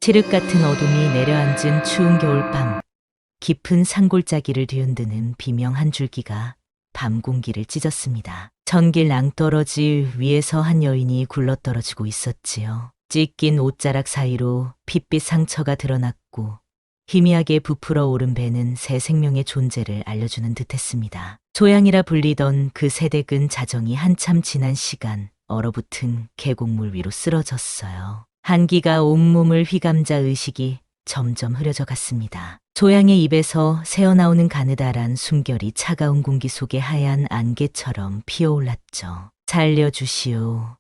칠흑 같은 어둠이 내려앉은 추운 겨울밤, 깊은 산골짜기를 뒤흔드는 비명 한 줄기가 밤 공기를 찢었습니다. 전길 낭떠러지 위에서 한 여인이 굴러떨어지고 있었지요. 찢긴 옷자락 사이로 핏빛 상처가 드러났고 희미하게 부풀어 오른 배는 새 생명의 존재를 알려주는 듯했습니다. 소양이라 불리던 그 새댁은 자정이 한참 지난 시간 얼어붙은 계곡물 위로 쓰러졌어요. 한기가 온몸을 휘감자 의식이 점점 흐려져 갔습니다. 소양의 입에서 새어나오는 가느다란 숨결이 차가운 공기 속에 하얀 안개처럼 피어올랐죠. 살려주시오.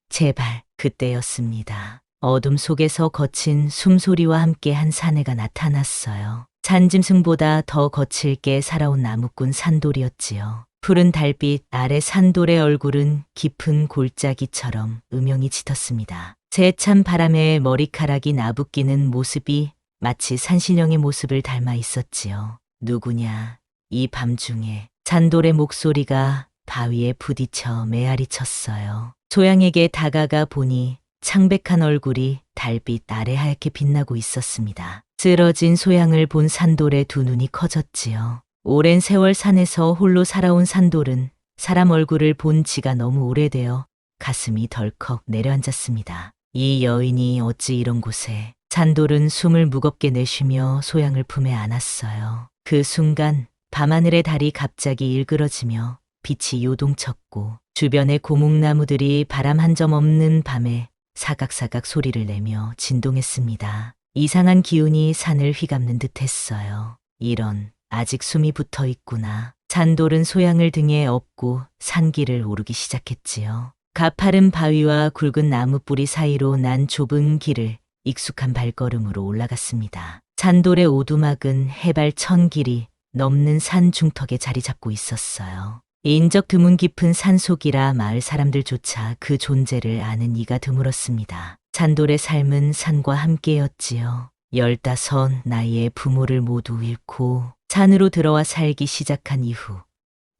제발. 그때였습니다. 어둠 속에서 거친 숨소리와 함께 한 사내가 나타났어요. 산짐승보다 더 거칠게 살아온 나무꾼 산돌이었지요. 푸른 달빛 아래 산돌의 얼굴은 깊은 골짜기처럼 음영이 짙었습니다. 세찬 바람에 머리카락이 나부끼는 모습이 마치 산신령의 모습을 닮아 있었지요. 누구냐? 이 밤중에 산돌의 목소리가 바위에 부딪혀 메아리 쳤어요. 소양에게 다가가 보니 창백한 얼굴이 달빛 아래 하얗게 빛나고 있었습니다. 쓰러진 소양을 본 산돌의 두 눈이 커졌지요. 오랜 세월 산에서 홀로 살아온 산돌은 사람 얼굴을 본 지가 너무 오래되어 가슴이 덜컥 내려앉았습니다. 이 여인이 어찌 이런 곳에. 산돌은 숨을 무겁게 내쉬며 소양을 품에 안았어요. 그 순간 밤하늘의 달이 갑자기 일그러지며 빛이 요동쳤고 주변의 고목나무들이 바람 한 점 없는 밤에 사각사각 소리를 내며 진동했습니다. 이상한 기운이 산을 휘감는 듯했어요. 이런, 아직 숨이 붙어 있구나. 산돌은 소양을 등에 업고 산길을 오르기 시작했지요. 가파른 바위와 굵은 나무 뿌리 사이로 난 좁은 길을 익숙한 발걸음으로 올라갔습니다. 산돌의 오두막은 해발 1000길이 넘는 산 중턱에 자리 잡고 있었어요. 인적 드문 깊은 산속이라 마을 사람들조차 그 존재를 아는 이가 드물었습니다. 산돌의 삶은 산과 함께였지요. 15 나이에 부모를 모두 잃고 산으로 들어와 살기 시작한 이후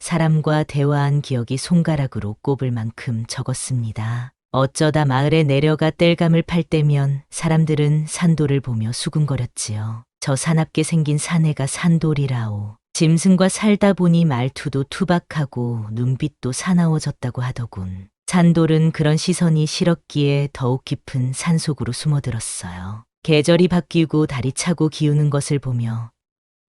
사람과 대화한 기억이 손가락으로 꼽을 만큼 적었습니다. 어쩌다 마을에 내려가 땔감을 팔 때면 사람들은 산돌을 보며 수군거렸지요. 저 사납게 생긴 사내가 산돌이라오. 짐승과 살다 보니 말투도 투박하고 눈빛도 사나워졌다고 하더군. 산돌은 그런 시선이 싫었기에 더욱 깊은 산속으로 숨어들었어요. 계절이 바뀌고 달이 차고 기우는 것을 보며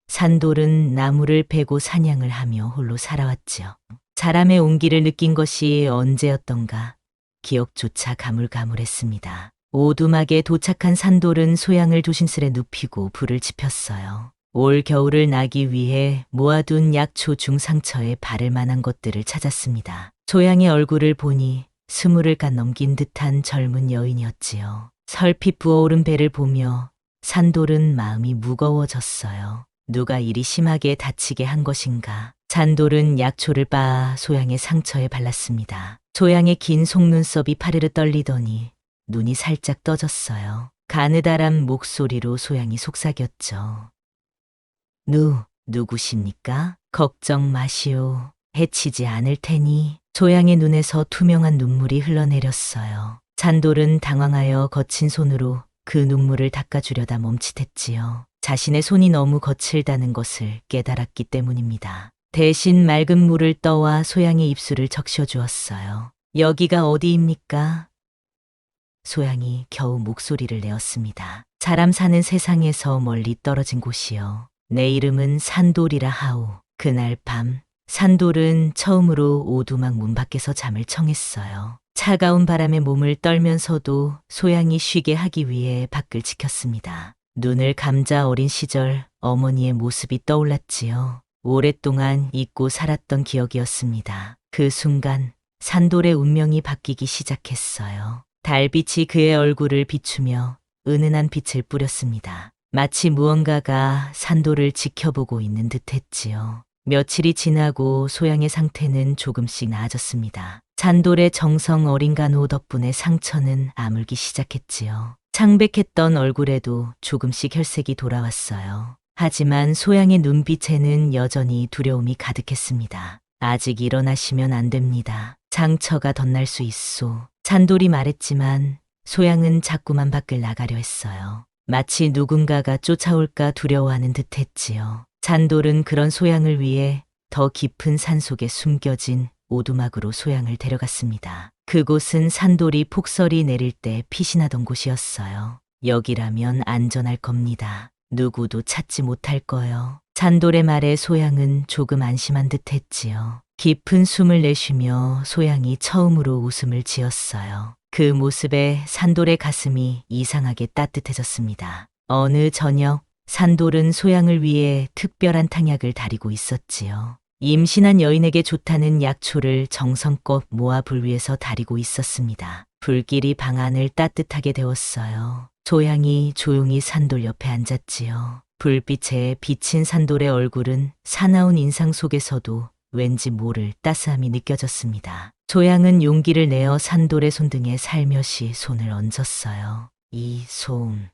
산돌은 나무를 베고 사냥을 하며 홀로 살아왔지요. 사람의 온기를 느낀 것이 언제였던가 기억조차 가물가물했습니다. 오두막에 도착한 산돌은 소양을 조심스레 눕히고 불을 지폈어요. 올 겨울을 나기 위해 모아둔 약초 중상처에 바를 만한 것들을 찾았습니다. 소양의 얼굴을 보니 20을 간 넘긴 듯한 젊은 여인이었지요. 설핏 부어오른 배를 보며 산돌은 마음이 무거워졌어요. 누가 이리 심하게 다치게 한 것인가. 산돌은 약초를 빻아 소양의 상처에 발랐습니다. 소양의 긴 속눈썹이 파르르 떨리더니 눈이 살짝 떠졌어요. 가느다란 목소리로 소양이 속삭였죠. 누구십니까? 걱정 마시오. 해치지 않을 테니. 소양의 눈에서 투명한 눈물이 흘러내렸어요. 산돌은 당황하여 거친 손으로 그 눈물을 닦아주려다 멈칫했지요. 자신의 손이 너무 거칠다는 것을 깨달았기 때문입니다. 대신 맑은 물을 떠와 소양의 입술을 적셔주었어요. 여기가 어디입니까? 소양이 겨우 목소리를 내었습니다. 사람 사는 세상에서 멀리 떨어진 곳이요. 내 이름은 산돌이라 하오. 그날 밤 산돌은 처음으로 오두막 문 밖에서 잠을 청했어요. 차가운 바람에 몸을 떨면서도 소양이 쉬게 하기 위해 밖을 지켰습니다. 눈을 감자 어린 시절 어머니의 모습이 떠올랐지요. 오랫동안 잊고 살았던 기억이었습니다. 그 순간 산돌의 운명이 바뀌기 시작했어요. 달빛이 그의 얼굴을 비추며 은은한 빛을 뿌렸습니다. 마치 무언가가 산돌을 지켜보고 있는 듯했지요. 며칠이 지나고 소양의 상태는 조금씩 나아졌습니다. 산돌의 정성 어린 간호 덕분에 상처는 아물기 시작했지요. 창백했던 얼굴에도 조금씩 혈색이 돌아왔어요. 하지만 소양의 눈빛에는 여전히 두려움이 가득했습니다. 아직 일어나시면 안 됩니다. 상처가 덧날 수 있소. 산돌이 말했지만 소양은 자꾸만 밖을 나가려 했어요. 마치 누군가가 쫓아올까 두려워하는 듯 했지요. 잔돌은 그런 소양을 위해 더 깊은 산속에 숨겨진 오두막으로 소양을 데려갔습니다. 그곳은 산돌이 폭설이 내릴 때 피신하던 곳이었어요. 여기라면 안전할 겁니다. 누구도 찾지 못할 거요. 잔돌의 말에 소양은 조금 안심한 듯 했지요. 깊은 숨을 내쉬며 소양이 처음으로 웃음을 지었어요. 그 모습에 산돌의 가슴이 이상하게 따뜻해졌습니다. 어느 저녁 산돌은 소양을 위해 특별한 탕약을 다리고 있었지요. 임신한 여인에게 좋다는 약초를 정성껏 모아 불 위에서 다리고 있었습니다. 불길이 방 안을 따뜻하게 데웠어요. 소양이 조용히 산돌 옆에 앉았지요. 불빛에 비친 산돌의 얼굴은 사나운 인상 속에서도 왠지 모를 따스함이 느껴졌습니다. 소양은 용기를 내어 산돌의 손등에 살며시 손을 얹었어요. 이 손,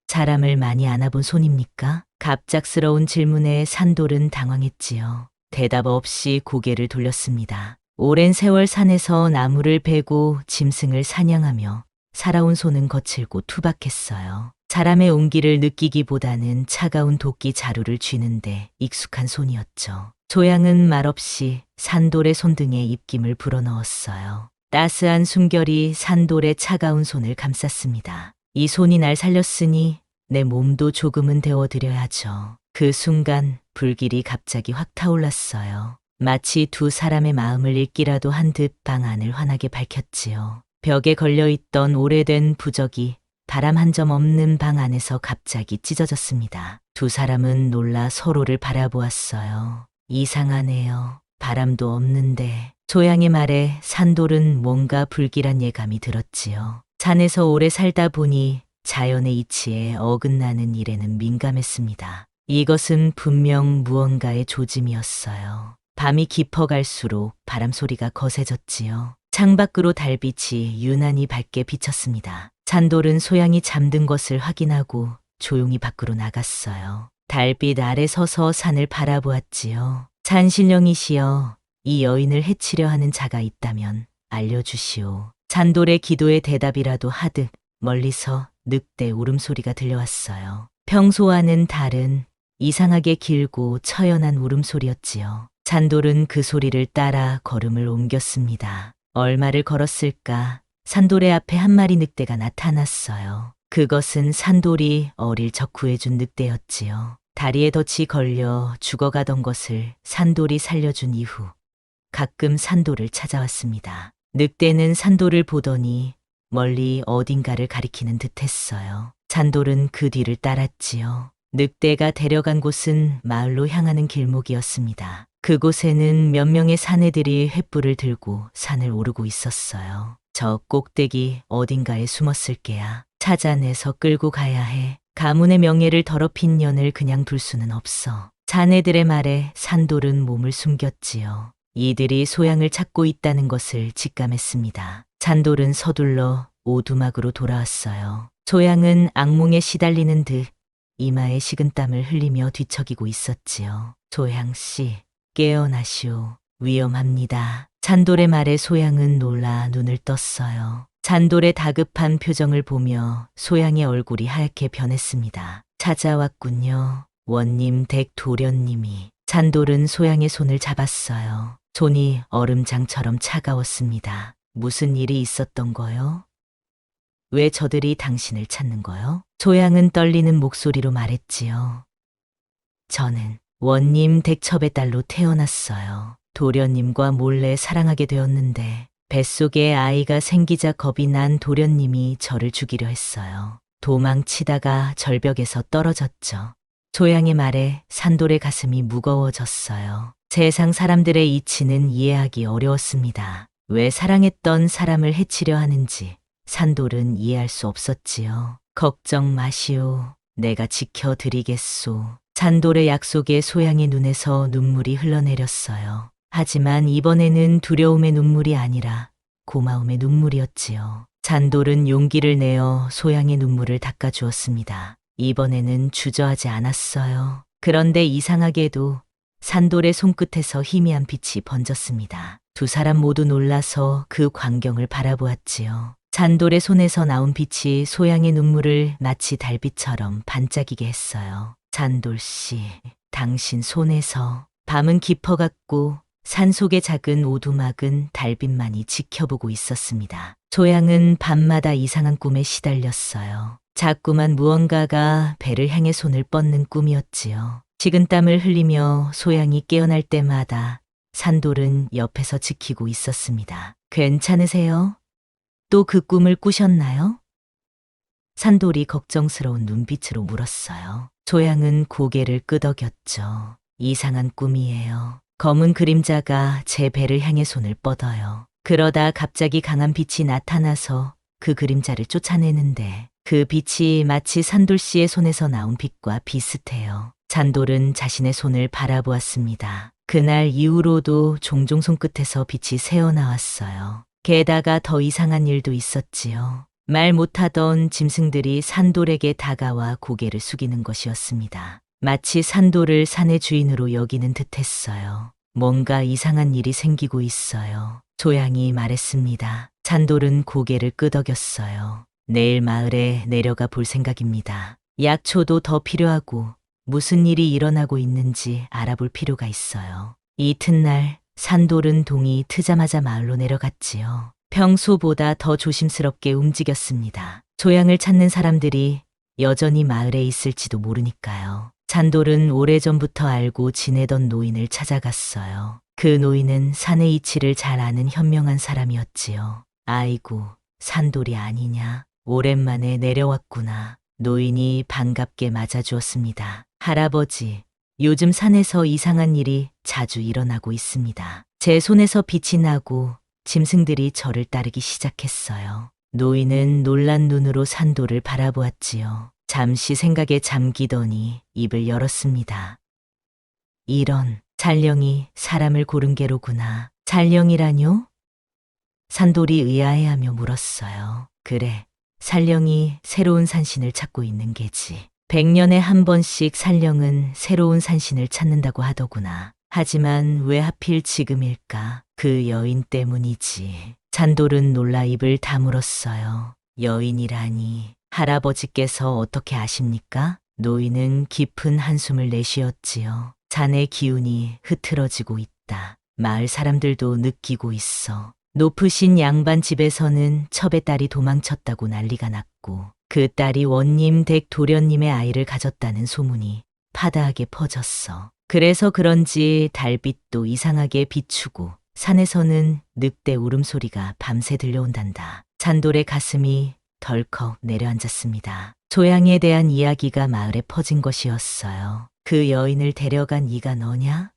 사람을 많이 안아본 손입니까? 갑작스러운 질문에 산돌은 당황했지요. 대답 없이 고개를 돌렸습니다. 오랜 세월 산에서 나무를 베고 짐승을 사냥하며 살아온 손은 거칠고 투박했어요. 사람의 온기를 느끼기보다는 차가운 도끼 자루를 쥐는데 익숙한 손이었죠. 소양은 말없이 산돌의 손등에 입김을 불어넣었어요. 따스한 숨결이 산돌의 차가운 손을 감쌌습니다. 이 손이 날 살렸으니 내 몸도 조금은 데워드려야죠. 그 순간 불길이 갑자기 확 타올랐어요. 마치 두 사람의 마음을 읽기라도 한 듯 방 안을 환하게 밝혔지요. 벽에 걸려있던 오래된 부적이 바람 한 점 없는 방 안에서 갑자기 찢어졌습니다. 두 사람은 놀라 서로를 바라보았어요. 이상하네요. 바람도 없는데. 소양의 말에 산돌은 뭔가 불길한 예감이 들었지요. 산에서 오래 살다 보니 자연의 이치에 어긋나는 일에는 민감했습니다. 이것은 분명 무언가의 조짐이었어요. 밤이 깊어갈수록 바람 소리가 거세졌지요. 창밖으로 달빛이 유난히 밝게 비쳤습니다. 산돌은 소양이 잠든 것을 확인하고 조용히 밖으로 나갔어요. 달빛 아래 서서 산을 바라보았지요. 산신령이시여, 이 여인을 해치려 하는 자가 있다면 알려주시오. 산돌의 기도에 대답이라도 하듯 멀리서 늑대 울음소리가 들려왔어요. 평소와는 다른 이상하게 길고 처연한 울음소리였지요. 산돌은 그 소리를 따라 걸음을 옮겼습니다. 얼마를 걸었을까? 산돌의 앞에 한 마리 늑대가 나타났어요. 그것은 산돌이 어릴 적 구해준 늑대였지요. 다리에 덫이 걸려 죽어가던 것을 산돌이 살려준 이후 가끔 산돌을 찾아왔습니다. 늑대는 산돌을 보더니 멀리 어딘가를 가리키는 듯했어요. 산돌은 그 뒤를 따랐지요. 늑대가 데려간 곳은 마을로 향하는 길목이었습니다. 그곳에는 몇 명의 사내들이 횃불을 들고 산을 오르고 있었어요. 저 꼭대기 어딘가에 숨었을 게야. 찾아내서 끌고 가야 해. 가문의 명예를 더럽힌 년을 그냥 둘 수는 없어. 자네들의 말에 산돌은 몸을 숨겼지요. 이들이 소양을 찾고 있다는 것을 직감했습니다. 산돌은 서둘러 오두막으로 돌아왔어요. 소양은 악몽에 시달리는 듯 이마에 식은땀을 흘리며 뒤척이고 있었지요. 소양씨, 깨어나시오. 위험합니다. 산돌의 말에 소양은 놀라 눈을 떴어요. 산돌의 다급한 표정을 보며 소양의 얼굴이 하얗게 변했습니다. 찾아왔군요. 원님 댁 도련님이. 산돌은 소양의 손을 잡았어요. 손이 얼음장처럼 차가웠습니다. 무슨 일이 있었던 거요? 왜 저들이 당신을 찾는 거요? 소양은 떨리는 목소리로 말했지요. 저는 원님 댁첩의 딸로 태어났어요. 도련님과 몰래 사랑하게 되었는데 뱃속에 아이가 생기자 겁이 난 도련님이 저를 죽이려 했어요. 도망치다가 절벽에서 떨어졌죠. 소양의 말에 산돌의 가슴이 무거워졌어요. 세상 사람들의 이치는 이해하기 어려웠습니다. 왜 사랑했던 사람을 해치려 하는지 산돌은 이해할 수 없었지요. 걱정 마시오. 내가 지켜드리겠소. 산돌의 약속에 소양의 눈에서 눈물이 흘러내렸어요. 하지만 이번에는 두려움의 눈물이 아니라 고마움의 눈물이었지요. 산돌은 용기를 내어 소양의 눈물을 닦아주었습니다. 이번에는 주저하지 않았어요. 그런데 이상하게도 산돌의 손끝에서 희미한 빛이 번졌습니다. 두 사람 모두 놀라서 그 광경을 바라보았지요. 잔돌의 손에서 나온 빛이 소양의 눈물을 마치 달빛처럼 반짝이게 했어요. 잔돌 씨, 당신 손에서 밤은 깊어갔고 산속의 작은 오두막은 달빛만이 지켜보고 있었습니다. 소양은 밤마다 이상한 꿈에 시달렸어요. 자꾸만 무언가가 배를 향해 손을 뻗는 꿈이었지요. 식은땀을 흘리며 소양이 깨어날 때마다 산돌은 옆에서 지키고 있었습니다. 괜찮으세요? 또 그 꿈을 꾸셨나요? 산돌이 걱정스러운 눈빛으로 물었어요. 소양은 고개를 끄덕였죠. 이상한 꿈이에요. 검은 그림자가 제 배를 향해 손을 뻗어요. 그러다 갑자기 강한 빛이 나타나서 그 그림자를 쫓아내는데 그 빛이 마치 산돌 씨의 손에서 나온 빛과 비슷해요. 산돌은 자신의 손을 바라보았습니다. 그날 이후로도 종종 손끝에서 빛이 새어나왔어요. 게다가 더 이상한 일도 있었지요. 말 못하던 짐승들이 산돌에게 다가와 고개를 숙이는 것이었습니다. 마치 산돌을 산의 주인으로 여기는 듯했어요. 뭔가 이상한 일이 생기고 있어요. 소양이 말했습니다. 산돌은 고개를 끄덕였어요. 내일 마을에 내려가 볼 생각입니다. 약초도 더 필요하고 무슨 일이 일어나고 있는지 알아볼 필요가 있어요. 이튿날 산돌은 동이 트자마자 마을로 내려갔지요. 평소보다 더 조심스럽게 움직였습니다. 소양을 찾는 사람들이 여전히 마을에 있을지도 모르니까요. 산돌은 오래전부터 알고 지내던 노인을 찾아갔어요. 그 노인은 산의 이치를 잘 아는 현명한 사람이었지요. 아이고, 산돌이 아니냐. 오랜만에 내려왔구나. 노인이 반갑게 맞아주었습니다. 할아버지, 요즘 산에서 이상한 일이 자주 일어나고 있습니다. 제 손에서 빛이 나고 짐승들이 저를 따르기 시작했어요. 노인은 놀란 눈으로 산돌을 바라보았지요. 잠시 생각에 잠기더니 입을 열었습니다. 이런, 산령이 사람을 고른 게로구나. 산령이라뇨? 산돌이 의아해하며 물었어요. 그래, 산령이 새로운 산신을 찾고 있는 게지. 100년에 한 번씩 산령은 새로운 산신을 찾는다고 하더구나. 하지만 왜 하필 지금일까? 그 여인 때문이지. 산돌은 놀라 입을 다물었어요. 여인이라니. 할아버지께서 어떻게 아십니까? 노인은 깊은 한숨을 내쉬었지요. 잔의 기운이 흐트러지고 있다. 마을 사람들도 느끼고 있어. 높으신 양반 집에서는 첩의 딸이 도망쳤다고 난리가 났고 그 딸이 원님 댁 도련님의 아이를 가졌다는 소문이 파다하게 퍼졌어. 그래서 그런지 달빛도 이상하게 비추고 산에서는 늑대 울음소리가 밤새 들려온단다. 산돌의 가슴이 덜컥 내려앉았습니다. 소양에 대한 이야기가 마을에 퍼진 것이었어요. 그 여인을 데려간 이가 너냐?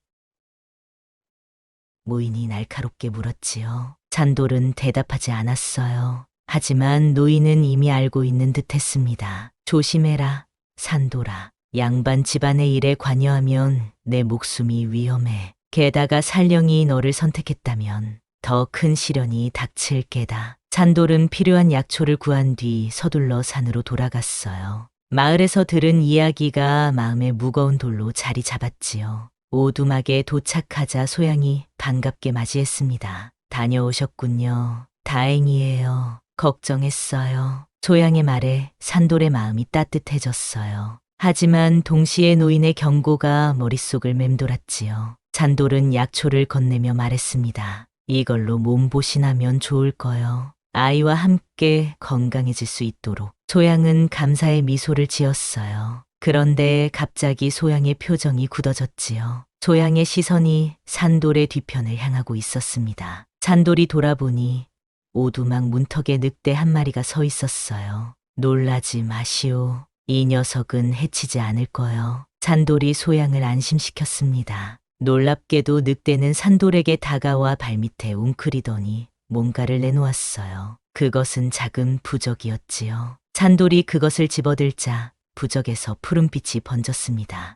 모인이 날카롭게 물었지요. 산돌은 대답하지 않았어요. 하지만 노인은 이미 알고 있는 듯했습니다. 조심해라, 산돌아. 양반 집안의 일에 관여하면 내 목숨이 위험해. 게다가 산령이 너를 선택했다면 더 큰 시련이 닥칠 게다. 산돌은 필요한 약초를 구한 뒤 서둘러 산으로 돌아갔어요. 마을에서 들은 이야기가 마음에 무거운 돌로 자리 잡았지요. 오두막에 도착하자 소양이 반갑게 맞이했습니다. 다녀오셨군요. 다행이에요. 걱정했어요. 소양의 말에 산돌의 마음이 따뜻해졌어요. 하지만 동시에 노인의 경고가 머릿속을 맴돌았지요. 산돌은 약초를 건네며 말했습니다. 이걸로 몸보신하면 좋을 거요. 아이와 함께 건강해질 수 있도록. 소양은 감사의 미소를 지었어요. 그런데 갑자기 소양의 표정이 굳어졌지요. 소양의 시선이 산돌의 뒤편을 향하고 있었습니다. 산돌이 돌아보니 오두막 문턱에 늑대 한 마리가 서 있었어요. 놀라지 마시오. 이 녀석은 해치지 않을 거요. 산돌이 소양을 안심시켰습니다. 놀랍게도 늑대는 산돌에게 다가와 발밑에 웅크리더니 뭔가를 내놓았어요. 그것은 작은 부적이었지요. 산돌이 그것을 집어들자 부적에서 푸른빛이 번졌습니다.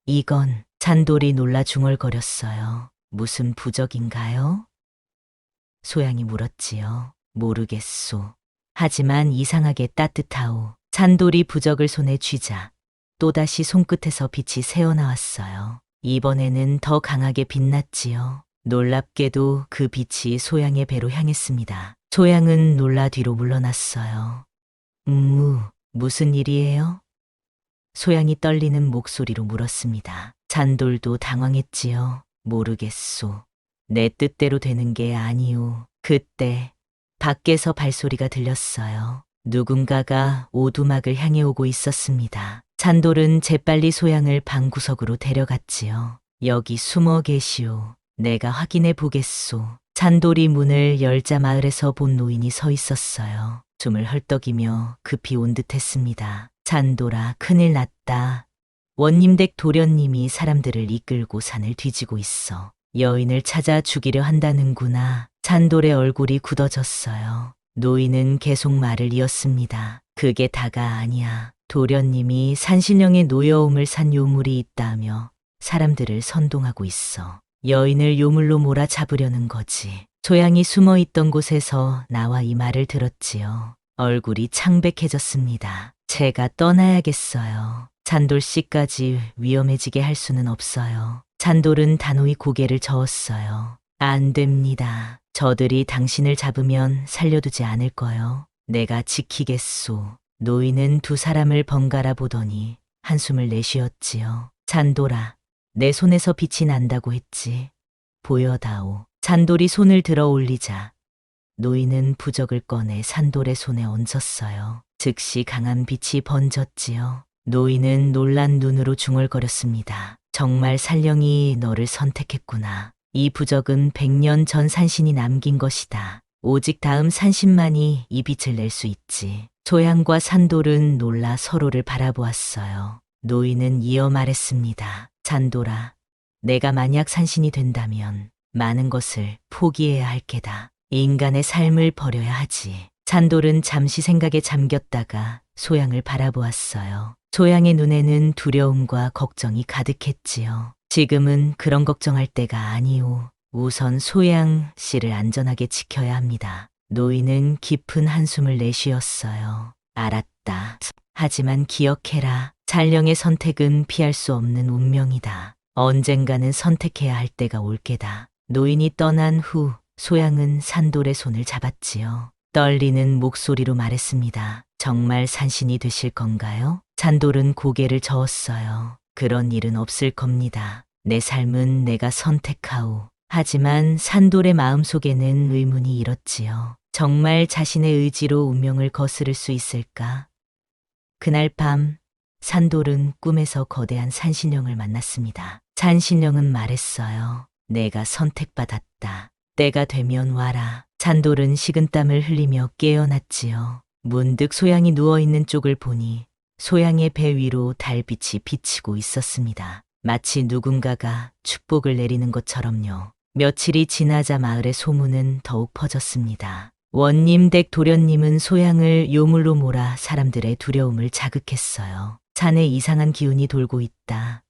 이건 산돌이 놀라 중얼거렸어요. 무슨 부적인가요? 소양이 물었지요. 모르겠소. 하지만 이상하게 따뜻하오. 산돌이 부적을 손에 쥐자 또다시 손끝에서 빛이 새어나왔어요. 이번에는 더 강하게 빛났지요. 놀랍게도 그 빛이 소양의 배로 향했습니다. 소양은 놀라 뒤로 물러났어요. 무슨 일이에요? 소양이 떨리는 목소리로 물었습니다. 잔돌도 당황했지요. 모르겠소. 내 뜻대로 되는 게 아니오. 그때 밖에서 발소리가 들렸어요. 누군가가 오두막을 향해 오고 있었습니다. 잔돌은 재빨리 소양을 방구석으로 데려갔지요. 여기 숨어 계시오. 내가 확인해 보겠소. 잔돌이 문을 열자 마을에서 본 노인이 서 있었어요. 숨을 헐떡이며 급히 온 듯했습니다. 잔돌아, 큰일 났다. 원님댁 도련님이 사람들을 이끌고 산을 뒤지고 있어. 여인을 찾아 죽이려 한다는구나. 잔돌의 얼굴이 굳어졌어요. 노인은 계속 말을 이었습니다. 그게 다가 아니야. 도련님이 산신령의 노여움을 산 요물이 있다며 사람들을 선동하고 있어. 여인을 요물로 몰아잡으려는 거지. 소양이 숨어 있던 곳에서 나와 이 말을 들었지요. 얼굴이 창백해졌습니다. 제가 떠나야겠어요. 잔돌 씨까지 위험해지게 할 수는 없어요. 잔돌은 단호히 고개를 저었어요. 안 됩니다. 저들이 당신을 잡으면 살려두지 않을 거요. 내가 지키겠소. 노인은 두 사람을 번갈아 보더니 한숨을 내쉬었지요. 잔돌아, 내 손에서 빛이 난다고 했지. 보여다오. 잔돌이 손을 들어 올리자 노인은 부적을 꺼내 산돌의 손에 얹었어요. 즉시 강한 빛이 번졌지요. 노인은 놀란 눈으로 중얼거렸습니다. 정말 산령이 너를 선택했구나. 이 부적은 100년 전 산신이 남긴 것이다. 오직 다음 산신만이 이 빛을 낼 수 있지. 소양과 산돌은 놀라 서로를 바라보았어요. 노인은 이어 말했습니다. 잔돌아, 내가 만약 산신이 된다면 많은 것을 포기해야 할 게다. 인간의 삶을 버려야 하지. 잔돌은 잠시 생각에 잠겼다가 소양을 바라보았어요. 소양의 눈에는 두려움과 걱정이 가득했지요. 지금은 그런 걱정할 때가 아니오. 우선 소양 씨를 안전하게 지켜야 합니다. 노인은 깊은 한숨을 내쉬었어요. 알았다. 하지만 기억해라. 잔령의 선택은 피할 수 없는 운명이다. 언젠가는 선택해야 할 때가 올 게다. 노인이 떠난 후 소양은 산돌의 손을 잡았지요. 떨리는 목소리로 말했습니다. 정말 산신이 되실 건가요? 잔돌은 고개를 저었어요. 그런 일은 없을 겁니다. 내 삶은 내가 선택하오. 하지만 산돌의 마음속에는 의문이 일었지요. 정말 자신의 의지로 운명을 거스를 수 있을까? 그날 밤 산돌은 꿈에서 거대한 산신령을 만났습니다. 산신령은 말했어요. 내가 선택받았다. 때가 되면 와라. 잔돌은 식은땀을 흘리며 깨어났지요. 문득 소양이 누워있는 쪽을 보니 소양의 배 위로 달빛이 비치고 있었습니다. 마치 누군가가 축복을 내리는 것처럼요. 며칠이 지나자 마을의 소문은 더욱 퍼졌습니다. 원님 댁 도련님은 소양을 요물로 몰아 사람들의 두려움을 자극했어요. 산에 이상한 기운이 돌고 있다.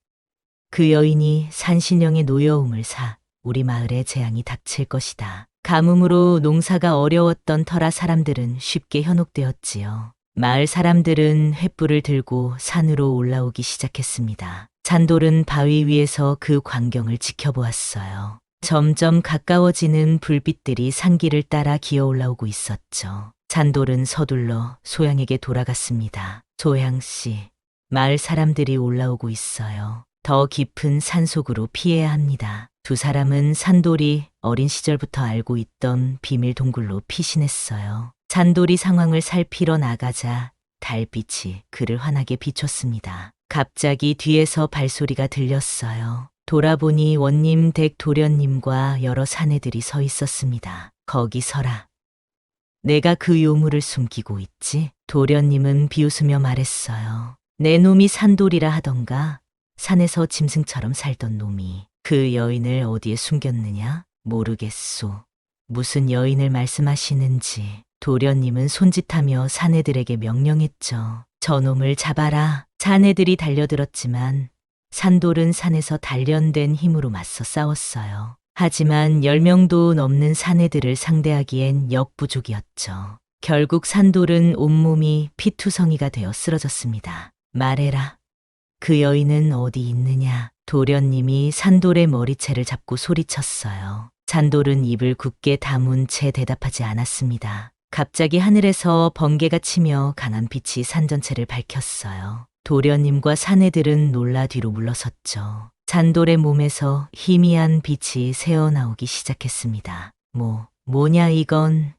그 여인이 산신령의 노여움을 사 우리 마을에 재앙이 닥칠 것이다. 가뭄으로 농사가 어려웠던 터라 사람들은 쉽게 현혹되었지요. 마을 사람들은 횃불을 들고 산으로 올라오기 시작했습니다. 잔돌은 바위 위에서 그 광경을 지켜보았어요. 점점 가까워지는 불빛들이 산길을 따라 기어 올라오고 있었죠. 잔돌은 서둘러 소양에게 돌아갔습니다. 소양 씨, 마을 사람들이 올라오고 있어요. 더 깊은 산속으로 피해야 합니다. 두 사람은 산돌이 어린 시절부터 알고 있던 비밀 동굴로 피신했어요. 잔돌이 상황을 살피러 나가자 달빛이 그를 환하게 비췄습니다. 갑자기 뒤에서 발소리가 들렸어요. 돌아보니 원님 댁 도련님과 여러 사내들이 서 있었습니다. 거기 서라. 내가 그 요물을 숨기고 있지? 도련님은 비웃으며 말했어요. 내 놈이 산돌이라 하던가? 산에서 짐승처럼 살던 놈이 그 여인을 어디에 숨겼느냐? 모르겠소. 무슨 여인을 말씀하시는지. 도련님은 손짓하며 사내들에게 명령했죠. 저놈을 잡아라. 사내들이 달려들었지만 산돌은 산에서 단련된 힘으로 맞서 싸웠어요. 하지만 10명도 넘는 사내들을 상대하기엔 역부족이었죠. 결국 산돌은 온몸이 피투성이가 되어 쓰러졌습니다. 말해라. 그 여인은 어디 있느냐? 도련님이 산돌의 머리채를 잡고 소리쳤어요. 산돌은 입을 굳게 다문 채 대답하지 않았습니다. 갑자기 하늘에서 번개가 치며 강한 빛이 산 전체를 밝혔어요. 도련님과 사내들은 놀라 뒤로 물러섰죠. 산돌의 몸에서 희미한 빛이 새어나오기 시작했습니다. 뭐냐 이건?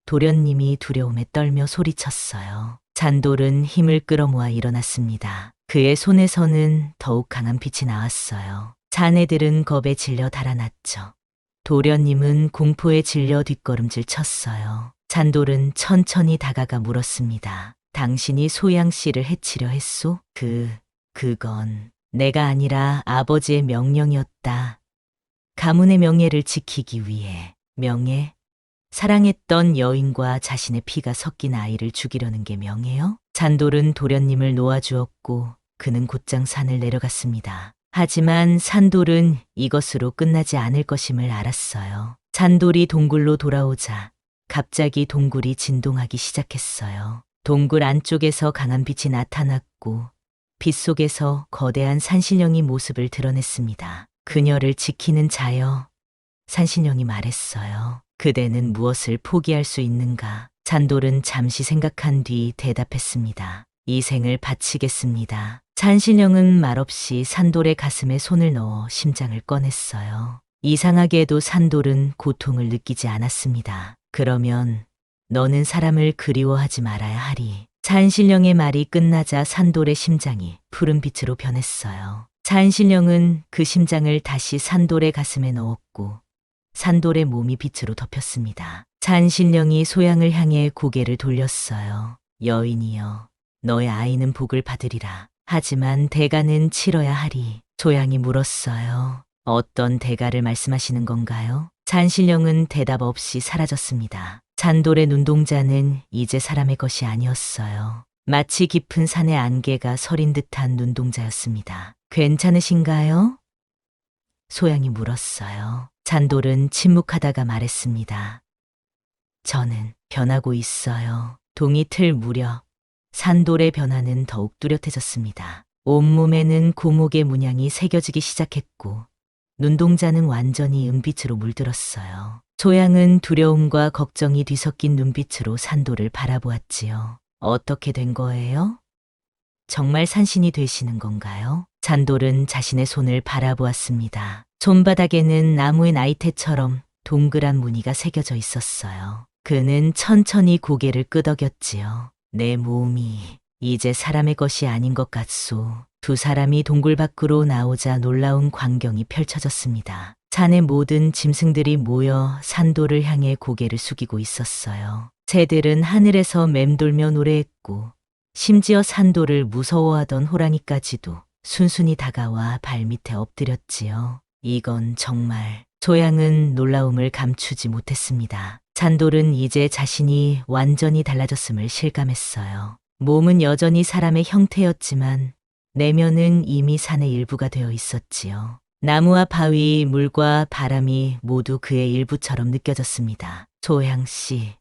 도련님이 두려움에 떨며 소리쳤어요. 산돌은 힘을 끌어모아 일어났습니다. 그의 손에서는 더욱 강한 빛이 나왔어요. 사내들은 겁에 질려 달아났죠. 도련님은 공포에 질려 뒷걸음질 쳤어요. 산돌은 천천히 다가가 물었습니다. 당신이 소양 씨를 해치려 했소? 그건 내가 아니라 아버지의 명령이었다. 가문의 명예를 지키기 위해. 명예? 사랑했던 여인과 자신의 피가 섞인 아이를 죽이려는 게 명예요? 산돌은 도련님을 놓아주었고 그는 곧장 산을 내려갔습니다. 하지만 산돌은 이것으로 끝나지 않을 것임을 알았어요. 산돌이 동굴로 돌아오자 갑자기 동굴이 진동하기 시작했어요. 동굴 안쪽에서 강한 빛이 나타났고 빛 속에서 거대한 산신령이 모습을 드러냈습니다. 그녀를 지키는 자여. 산신령이 말했어요. 그대는 무엇을 포기할 수 있는가? 산돌은 잠시 생각한 뒤 대답했습니다. 이 생을 바치겠습니다. 산신령은 말없이 산돌의 가슴에 손을 넣어 심장을 꺼냈어요. 이상하게도 산돌은 고통을 느끼지 않았습니다. 그러면 너는 사람을 그리워하지 말아야 하리. 산신령의 말이 끝나자 산돌의 심장이 푸른 빛으로 변했어요. 산신령은 그 심장을 다시 산돌의 가슴에 넣었고 산돌의 몸이 빛으로 덮였습니다. 산신령이 소양을 향해 고개를 돌렸어요. 여인이여, 너의 아이는 복을 받으리라. 하지만 대가는 치러야 하리. 소양이 물었어요. 어떤 대가를 말씀하시는 건가요? 산신령은 대답 없이 사라졌습니다. 산돌의 눈동자는 이제 사람의 것이 아니었어요. 마치 깊은 산의 안개가 서린 듯한 눈동자였습니다. 괜찮으신가요? 소양이 물었어요. 산돌은 침묵하다가 말했습니다. 저는 변하고 있어요. 동이 틀 무렵 산돌의 변화는 더욱 뚜렷해졌습니다. 온몸에는 고목의 문양이 새겨지기 시작했고 눈동자는 완전히 은빛으로 물들었어요. 소양은 두려움과 걱정이 뒤섞인 눈빛으로 산돌을 바라보았지요. 어떻게 된 거예요? 정말 산신이 되시는 건가요? 산돌은 자신의 손을 바라보았습니다. 손바닥에는 나무의 나이테처럼 동그란 무늬가 새겨져 있었어요. 그는 천천히 고개를 끄덕였지요. 내 몸이 이제 사람의 것이 아닌 것 같소. 두 사람이 동굴 밖으로 나오자 놀라운 광경이 펼쳐졌습니다. 산의 모든 짐승들이 모여 산돌을 향해 고개를 숙이고 있었어요. 새들은 하늘에서 맴돌며 노래했고 심지어 산돌을 무서워하던 호랑이까지도 순순히 다가와 발밑에 엎드렸지요. 이건 정말. 소양은 놀라움을 감추지 못했습니다. 산돌은 이제 자신이 완전히 달라졌음을 실감했어요. 몸은 여전히 사람의 형태였지만 내면은 이미 산의 일부가 되어 있었지요. 나무와 바위, 물과 바람이 모두 그의 일부처럼 느껴졌습니다. 소양 씨,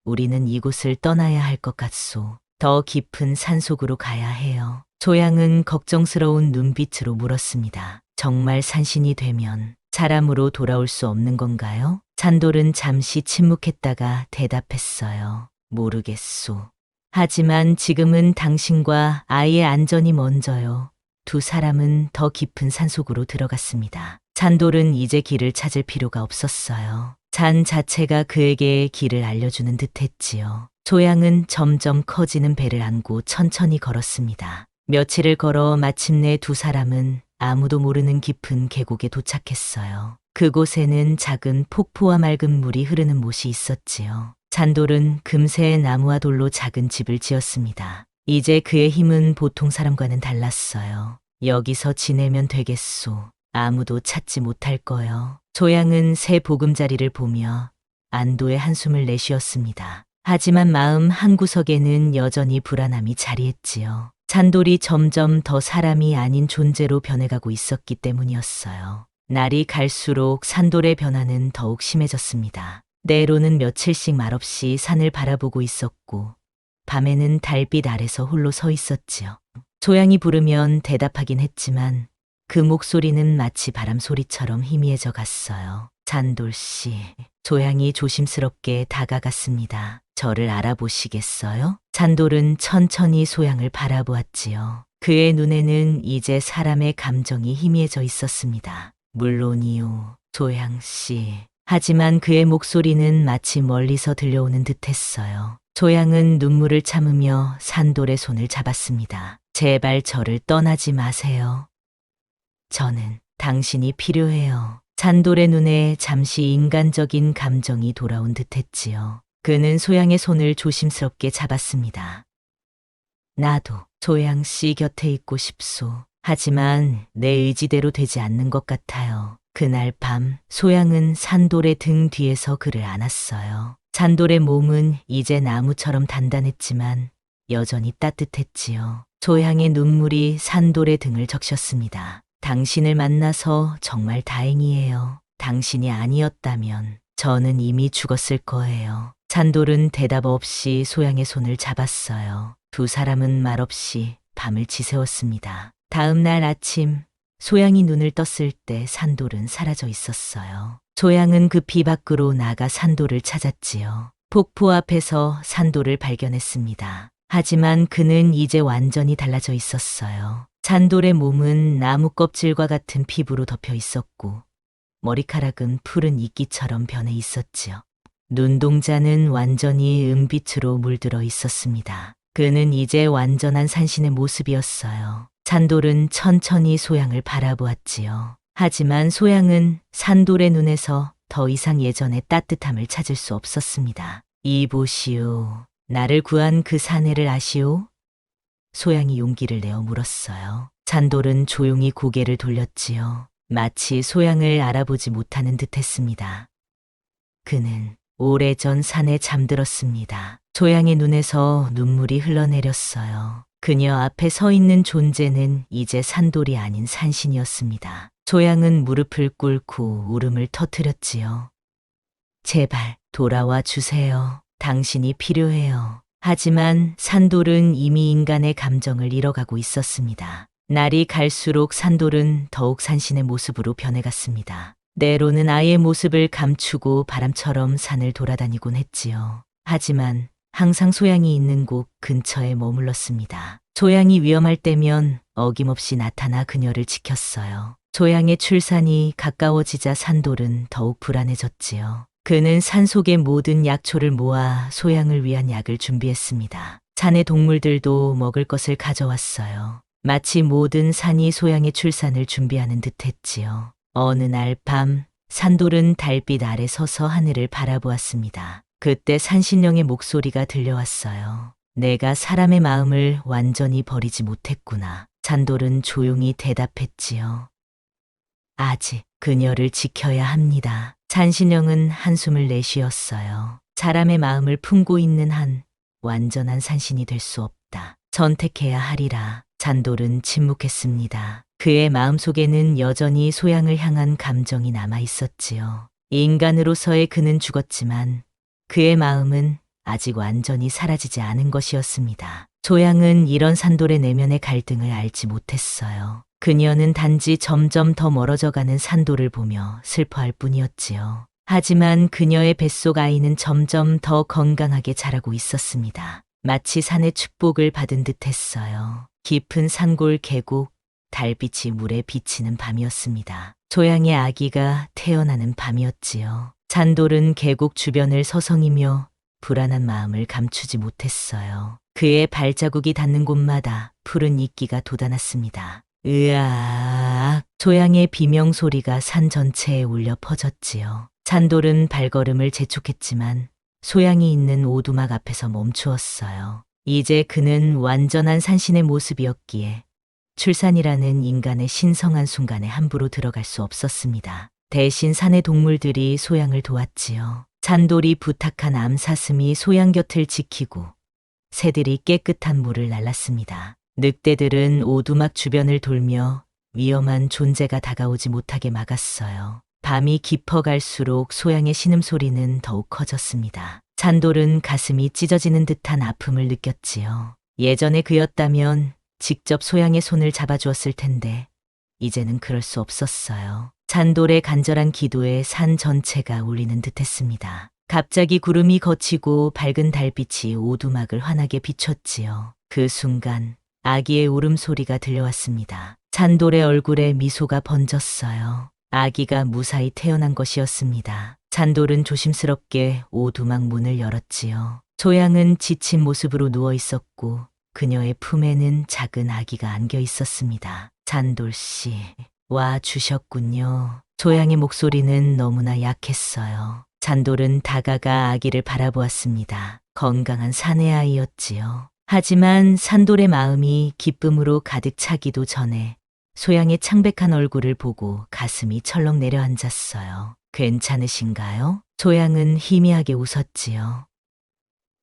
우리는 이곳을 떠나야 할 것 같소. 더 깊은 산속으로 가야 해요. 소양은 걱정스러운 눈빛으로 물었습니다. 정말 산신이 되면 사람으로 돌아올 수 없는 건가요? 산돌은 잠시 침묵했다가 대답했어요. 모르겠소. 하지만 지금은 당신과 아이의 안전이 먼저요. 두 사람은 더 깊은 산속으로 들어갔습니다. 산돌은 이제 길을 찾을 필요가 없었어요. 산 자체가 그에게 길을 알려주는 듯했지요. 소양은 점점 커지는 배를 안고 천천히 걸었습니다. 며칠을 걸어 마침내 두 사람은 아무도 모르는 깊은 계곡에 도착했어요. 그곳에는 작은 폭포와 맑은 물이 흐르는 못이 있었지요. 산돌은 금세 나무와 돌로 작은 집을 지었습니다. 이제 그의 힘은 보통 사람과는 달랐어요. 여기서 지내면 되겠소. 아무도 찾지 못할 거요. 소양은 새 보금자리를 보며 안도의 한숨을 내쉬었습니다. 하지만 마음 한구석에는 여전히 불안함이 자리했지요. 산돌이 점점 더 사람이 아닌 존재로 변해가고 있었기 때문이었어요. 날이 갈수록 산돌의 변화는 더욱 심해졌습니다. 때로는 며칠씩 말없이 산을 바라보고 있었고 밤에는 달빛 아래서 홀로 서 있었지요. 소양이 부르면 대답하긴 했지만 그 목소리는 마치 바람 소리처럼 희미해져 갔어요. 잔돌씨, 소양이 조심스럽게 다가갔습니다. 저를 알아보시겠어요? 잔돌은 천천히 소양을 바라보았지요. 그의 눈에는 이제 사람의 감정이 희미해져 있었습니다. 물론이요, 소양씨. 하지만 그의 목소리는 마치 멀리서 들려오는 듯했어요. 소양은 눈물을 참으며 산돌의 손을 잡았습니다. 제발 저를 떠나지 마세요. 저는 당신이 필요해요. 잔돌의 눈에 잠시 인간적인 감정이 돌아온 듯했지요. 그는 소양의 손을 조심스럽게 잡았습니다. 나도 소양 씨 곁에 있고 싶소. 하지만 내 의지대로 되지 않는 것 같아요. 그날 밤 소양은 산돌의 등 뒤에서 그를 안았어요. 산돌의 몸은 이제 나무처럼 단단했지만 여전히 따뜻했지요. 소양의 눈물이 산돌의 등을 적셨습니다. 당신을 만나서 정말 다행이에요. 당신이 아니었다면 저는 이미 죽었을 거예요. 산돌은 대답 없이 소양의 손을 잡았어요. 두 사람은 말없이 밤을 지새웠습니다. 다음 날 아침 소양이 눈을 떴을 때 산돌은 사라져 있었어요. 소양은 급히 밖으로 나가 산돌을 찾았지요. 폭포 앞에서 산돌을 발견했습니다. 하지만 그는 이제 완전히 달라져 있었어요. 산돌의 몸은 나무 껍질과 같은 피부로 덮여 있었고 머리카락은 푸른 이끼처럼 변해 있었지요. 눈동자는 완전히 은빛으로 물들어 있었습니다. 그는 이제 완전한 산신의 모습이었어요. 산돌은 천천히 소양을 바라보았지요. 하지만 소양은 산돌의 눈에서 더 이상 예전의 따뜻함을 찾을 수 없었습니다. 이보시오. 나를 구한 그 사내를 아시오? 소양이 용기를 내어 물었어요. 산돌은 조용히 고개를 돌렸지요. 마치 소양을 알아보지 못하는 듯했습니다. 그는 오래전 산에 잠들었습니다. 소양의 눈에서 눈물이 흘러내렸어요. 그녀 앞에 서 있는 존재는 이제 산돌이 아닌 산신이었습니다. 소양은 무릎을 꿇고 울음을 터뜨렸지요. 제발 돌아와 주세요. 당신이 필요해요. 하지만 산돌은 이미 인간의 감정을 잃어가고 있었습니다. 날이 갈수록 산돌은 더욱 산신의 모습으로 변해갔습니다. 때로는 아이의 모습을 감추고 바람처럼 산을 돌아다니곤 했지요. 하지만 항상 소양이 있는 곳 근처에 머물렀습니다. 소양이 위험할 때면 어김없이 나타나 그녀를 지켰어요. 소양의 출산이 가까워지자 산돌은 더욱 불안해졌지요. 그는 산속의 모든 약초를 모아 소양을 위한 약을 준비했습니다. 산의 동물들도 먹을 것을 가져왔어요. 마치 모든 산이 소양의 출산을 준비하는 듯했지요. 어느 날 밤 산돌은 달빛 아래 서서 하늘을 바라보았습니다. 그때 산신령의 목소리가 들려왔어요. 내가 사람의 마음을 완전히 버리지 못했구나. 산돌은 조용히 대답했지요. 아직 그녀를 지켜야 합니다. 산신령은 한숨을 내쉬었어요. 사람의 마음을 품고 있는 한 완전한 산신이 될 수 없다. 선택해야 하리라. 산돌은 침묵했습니다. 그의 마음속에는 여전히 소양을 향한 감정이 남아 있었지요. 인간으로서의 그는 죽었지만 그의 마음은 아직 완전히 사라지지 않은 것이었습니다. 소양은 이런 산돌의 내면의 갈등을 알지 못했어요. 그녀는 단지 점점 더 멀어져가는 산돌을 보며 슬퍼할 뿐이었지요. 하지만 그녀의 뱃속 아이는 점점 더 건강하게 자라고 있었습니다. 마치 산의 축복을 받은 듯했어요. 깊은 산골 계곡, 달빛이 물에 비치는 밤이었습니다. 소양의 아기가 태어나는 밤이었지요. 산돌은 계곡 주변을 서성이며 불안한 마음을 감추지 못했어요. 그의 발자국이 닿는 곳마다 푸른 이끼가 돋아났습니다. 으악! 소양의 비명 소리가 산 전체에 울려 퍼졌지요. 산돌은 발걸음을 재촉했지만 소양이 있는 오두막 앞에서 멈추었어요. 이제 그는 완전한 산신의 모습이었기에 출산이라는 인간의 신성한 순간에 함부로 들어갈 수 없었습니다. 대신 산의 동물들이 소양을 도왔지요. 산돌이 부탁한 암사슴이 소양 곁을 지키고 새들이 깨끗한 물을 날랐습니다. 늑대들은 오두막 주변을 돌며 위험한 존재가 다가오지 못하게 막았어요. 밤이 깊어갈수록 소양의 신음소리는 더욱 커졌습니다. 산돌은 가슴이 찢어지는 듯한 아픔을 느꼈지요. 예전에 그였다면 직접 소양의 손을 잡아주었을 텐데 이제는 그럴 수 없었어요. 잔돌의 간절한 기도에 산 전체가 울리는 듯했습니다. 갑자기 구름이 걷히고 밝은 달빛이 오두막을 환하게 비췄지요. 그 순간 아기의 울음소리가 들려왔습니다. 잔돌의 얼굴에 미소가 번졌어요. 아기가 무사히 태어난 것이었습니다. 잔돌은 조심스럽게 오두막 문을 열었지요. 소양은 지친 모습으로 누워 있었고 그녀의 품에는 작은 아기가 안겨 있었습니다. 잔돌 씨, 와 주셨군요. 소양의 목소리는 너무나 약했어요. 잔돌은 다가가 아기를 바라보았습니다. 건강한 사내아이였지요. 하지만 산돌의 마음이 기쁨으로 가득 차기도 전에 소양의 창백한 얼굴을 보고 가슴이 철렁 내려앉았어요. 괜찮으신가요? 소양은 희미하게 웃었지요.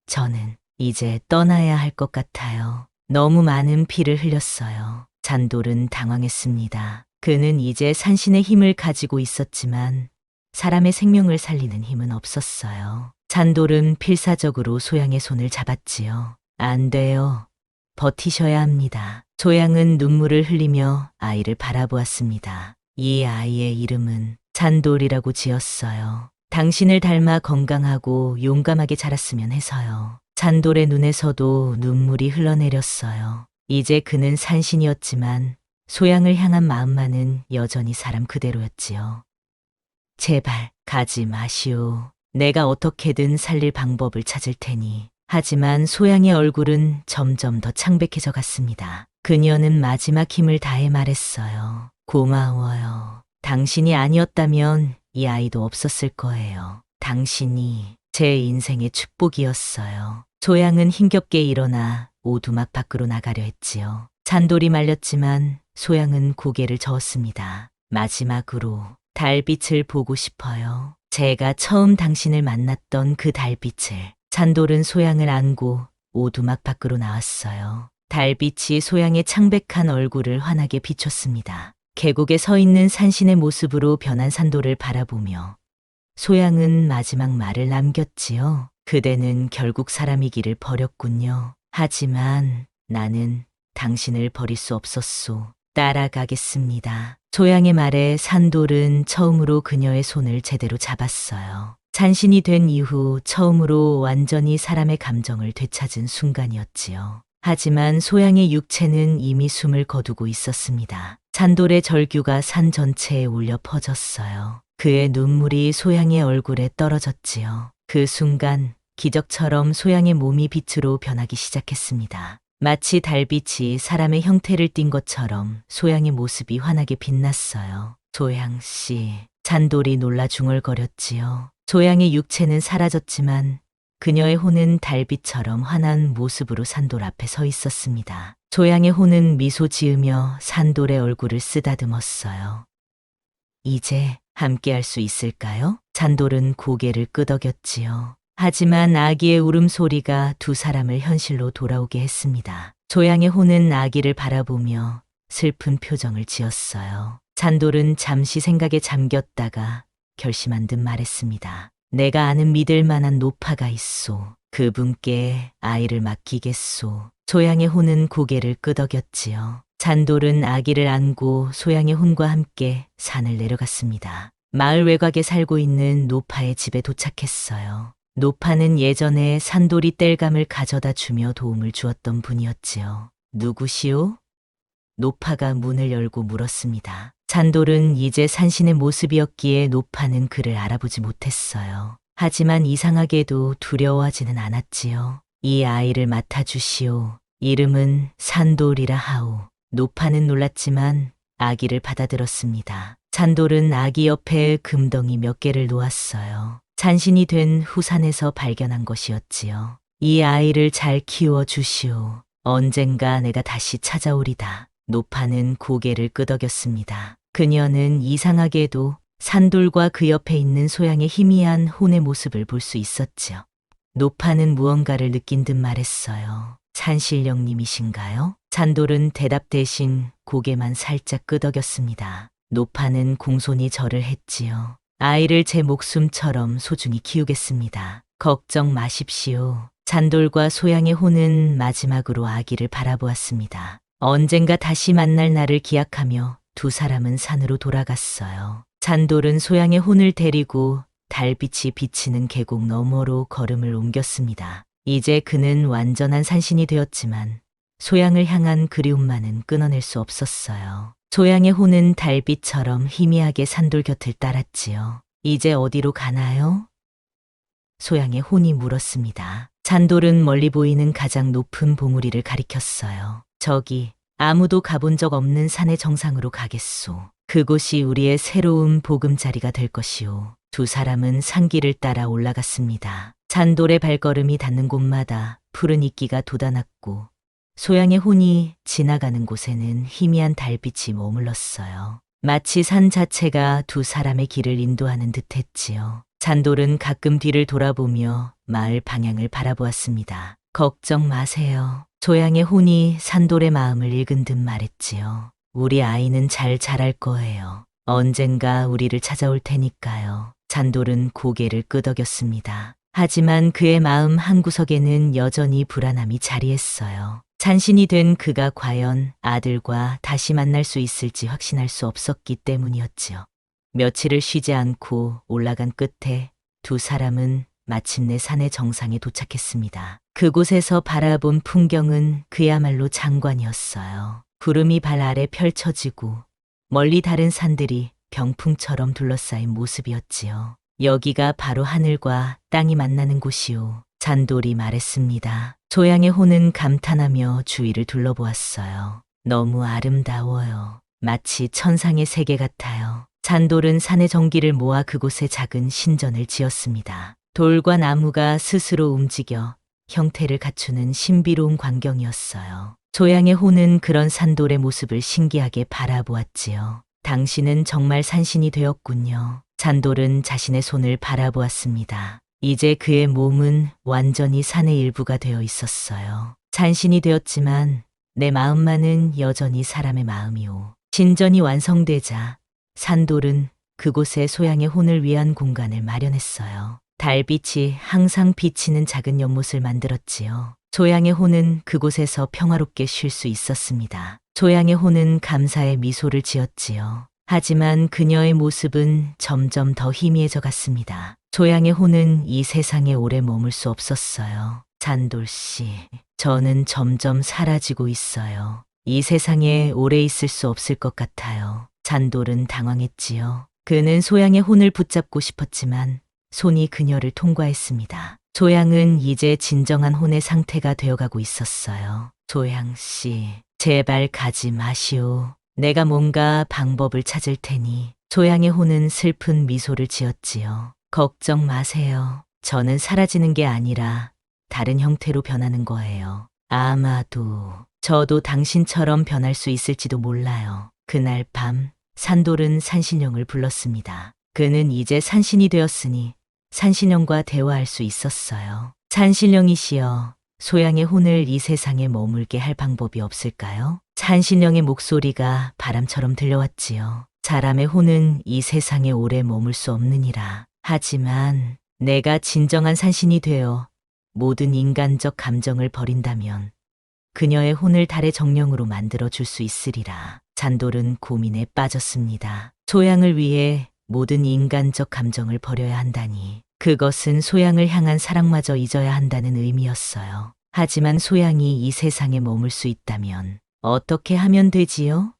저는 이제 떠나야 할 것 같아요. 너무 많은 피를 흘렸어요. 잔돌은 당황했습니다. 그는 이제 산신의 힘을 가지고 있었지만 사람의 생명을 살리는 힘은 없었어요. 잔돌은 필사적으로 소양의 손을 잡았지요. 안 돼요. 버티셔야 합니다. 소양은 눈물을 흘리며 아이를 바라보았습니다. 이 아이의 이름은 잔돌이라고 지었어요. 당신을 닮아 건강하고 용감하게 자랐으면 해서요. 잔돌의 눈에서도 눈물이 흘러내렸어요. 이제 그는 산신이었지만 소양을 향한 마음만은 여전히 사람 그대로였지요. 제발 가지 마시오. 내가 어떻게든 살릴 방법을 찾을 테니. 하지만 소양의 얼굴은 점점 더 창백해져 갔습니다. 그녀는 마지막 힘을 다해 말했어요. 고마워요. 당신이 아니었다면 이 아이도 없었을 거예요. 당신이 제 인생의 축복이었어요. 소양은 힘겹게 일어나 오두막 밖으로 나가려 했지요. 잔돌이 말렸지만 소양은 고개를 저었습니다. 마지막으로 달빛을 보고 싶어요. 제가 처음 당신을 만났던 그 달빛을. 잔돌은 소양을 안고 오두막 밖으로 나왔어요. 달빛이 소양의 창백한 얼굴을 환하게 비췄습니다. 계곡에 서 있는 산신의 모습으로 변한 산돌을 바라보며 소양은 마지막 말을 남겼지요. 그대는 결국 사람이기를 버렸군요. 하지만 나는 당신을 버릴 수 없었소. 따라가겠습니다. 소양의 말에 산돌은 처음으로 그녀의 손을 제대로 잡았어요. 산신이 된 이후 처음으로 완전히 사람의 감정을 되찾은 순간이었지요. 하지만 소양의 육체는 이미 숨을 거두고 있었습니다. 잔돌의 절규가 산 전체에 울려 퍼졌어요. 그의 눈물이 소양의 얼굴에 떨어졌지요. 그 순간 기적처럼 소양의 몸이 빛으로 변하기 시작했습니다. 마치 달빛이 사람의 형태를 띈 것처럼 소양의 모습이 환하게 빛났어요. 소양 씨, 잔돌이 놀라 중얼거렸지요. 소양의 육체는 사라졌지만 그녀의 혼은 달빛처럼 환한 모습으로 산돌 앞에 서 있었습니다. 소양의 혼은 미소 지으며 산돌의 얼굴을 쓰다듬었어요. 이제 함께할 수 있을까요? 잔돌은 고개를 끄덕였지요. 하지만 아기의 울음소리가 두 사람을 현실로 돌아오게 했습니다. 소양의 혼은 아기를 바라보며 슬픈 표정을 지었어요. 잔돌은 잠시 생각에 잠겼다가 결심한 듯 말했습니다. 내가 아는 믿을 만한 노파가 있소. 그분께 아이를 맡기겠소. 소양의 혼은 고개를 끄덕였지요. 잔돌은 아기를 안고 소양의 혼과 함께 산을 내려갔습니다. 마을 외곽에 살고 있는 노파의 집에 도착했어요. 노파는 예전에 산돌이 땔감을 가져다 주며 도움을 주었던 분이었지요. 누구시오? 노파가 문을 열고 물었습니다. 잔돌은 이제 산신의 모습이었기에 노파는 그를 알아보지 못했어요. 하지만 이상하게도 두려워하지는 않았지요. 이 아이를 맡아주시오. 이름은 산돌이라 하오. 노파는 놀랐지만 아기를 받아들었습니다. 잔돌은 아기 옆에 금덩이 몇 개를 놓았어요. 산신이 된 후산에서 발견한 것이었지요. 이 아이를 잘 키워주시오. 언젠가 내가 다시 찾아오리다. 노파는 고개를 끄덕였습니다. 그녀는 이상하게도 산돌과 그 옆에 있는 소양의 희미한 혼의 모습을 볼 수 있었지요. 노파는 무언가를 느낀 듯 말했어요. 산신령님이신가요? 잔돌은 대답 대신 고개만 살짝 끄덕였습니다. 노파는 공손히 절을 했지요. 아이를 제 목숨처럼 소중히 키우겠습니다. 걱정 마십시오. 잔돌과 소양의 혼은 마지막으로 아기를 바라보았습니다. 언젠가 다시 만날 날을 기약하며 두 사람은 산으로 돌아갔어요. 잔돌은 소양의 혼을 데리고 달빛이 비치는 계곡 너머로 걸음을 옮겼습니다. 이제 그는 완전한 산신이 되었지만 소양을 향한 그리움만은 끊어낼 수 없었어요. 소양의 혼은 달빛처럼 희미하게 산돌 곁을 따랐지요. 이제 어디로 가나요? 소양의 혼이 물었습니다. 잔돌은 멀리 보이는 가장 높은 봉우리를 가리켰어요. 저기 아무도 가본 적 없는 산의 정상으로 가겠소. 그곳이 우리의 새로운 보금자리가 될 것이오. 두 사람은 산길을 따라 올라갔습니다. 잔돌의 발걸음이 닿는 곳마다 푸른 이끼가 돋아났고 소양의 혼이 지나가는 곳에는 희미한 달빛이 머물렀어요. 마치 산 자체가 두 사람의 길을 인도하는 듯했지요. 잔돌은 가끔 뒤를 돌아보며 마을 방향을 바라보았습니다. 걱정 마세요. 소양의 혼이 산돌의 마음을 읽은 듯 말했지요. 우리 아이는 잘 자랄 거예요. 언젠가 우리를 찾아올 테니까요. 잔돌은 고개를 끄덕였습니다. 하지만 그의 마음 한구석에는 여전히 불안함이 자리했어요. 산신이 된 그가 과연 아들과 다시 만날 수 있을지 확신할 수 없었기 때문이었지요. 며칠을 쉬지 않고 올라간 끝에 두 사람은 마침내 산의 정상에 도착했습니다. 그곳에서 바라본 풍경은 그야말로 장관이었어요. 구름이 발 아래 펼쳐지고 멀리 다른 산들이 병풍처럼 둘러싸인 모습이었지요. 여기가 바로 하늘과 땅이 만나는 곳이오. 잔돌이 말했습니다. 소양의 혼은 감탄하며 주위를 둘러보았어요. 너무 아름다워요. 마치 천상의 세계 같아요. 잔돌은 산의 정기를 모아 그곳에 작은 신전을 지었습니다. 돌과 나무가 스스로 움직여 형태를 갖추는 신비로운 광경이었어요. 소양의 혼은 그런 산돌의 모습을 신기하게 바라보았지요. 당신은 정말 산신이 되었군요. 잔돌은 자신의 손을 바라보았습니다. 이제 그의 몸은 완전히 산의 일부가 되어 있었어요. 산신이 되었지만 내 마음만은 여전히 사람의 마음이오. 신전이 완성되자 산돌은 그곳에 소양의 혼을 위한 공간을 마련했어요. 달빛이 항상 비치는 작은 연못을 만들었지요. 소양의 혼은 그곳에서 평화롭게 쉴 수 있었습니다. 소양의 혼은 감사의 미소를 지었지요. 하지만 그녀의 모습은 점점 더 희미해져 갔습니다. 소양의 혼은 이 세상에 오래 머물 수 없었어요. 잔돌 씨, 저는 점점 사라지고 있어요. 이 세상에 오래 있을 수 없을 것 같아요. 잔돌은 당황했지요. 그는 소양의 혼을 붙잡고 싶었지만 손이 그녀를 통과했습니다. 소양은 이제 진정한 혼의 상태가 되어가고 있었어요. 소양 씨, 제발 가지 마시오. 내가 뭔가 방법을 찾을 테니. 소양의 혼은 슬픈 미소를 지었지요. 걱정 마세요. 저는 사라지는 게 아니라 다른 형태로 변하는 거예요. 아마도 저도 당신처럼 변할 수 있을지도 몰라요. 그날 밤 산돌은 산신령을 불렀습니다. 그는 이제 산신이 되었으니 산신령과 대화할 수 있었어요. 산신령이시여, 소양의 혼을 이 세상에 머물게 할 방법이 없을까요? 산신령의 목소리가 바람처럼 들려왔지요. 사람의 혼은 이 세상에 오래 머물 수 없느니라. 하지만 내가 진정한 산신이 되어 모든 인간적 감정을 버린다면 그녀의 혼을 달의 정령으로 만들어 줄 수 있으리라. 잔돌은 고민에 빠졌습니다. 소양을 위해 모든 인간적 감정을 버려야 한다니 그것은 소양을 향한 사랑마저 잊어야 한다는 의미였어요. 하지만 소양이 이 세상에 머물 수 있다면 어떻게 하면 되지요?